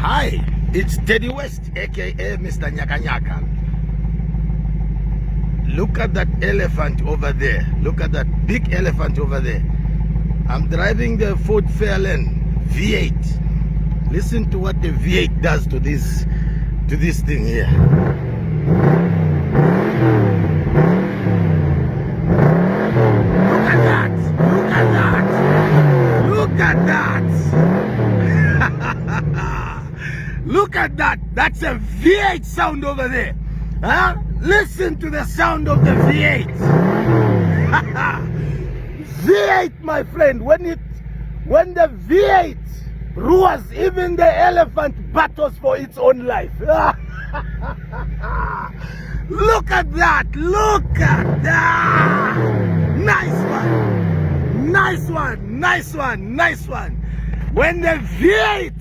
Hi, it's Teddy West, aka Mr. Nyaka Nyaka. Look at that elephant over there. Look at that big elephant over there. I'm driving the Ford Fairlane V8. Listen to what the V8 does to this thing here. Look at that! Look at that! Look at that! Look at that! That's a V8 sound over there. Huh? Listen to the sound of the V8. V8, my friend. When the V8 roars, even the elephant battles for its own life. Look at that! Look at that! Nice one! Nice one! Nice one! Nice one! When the V8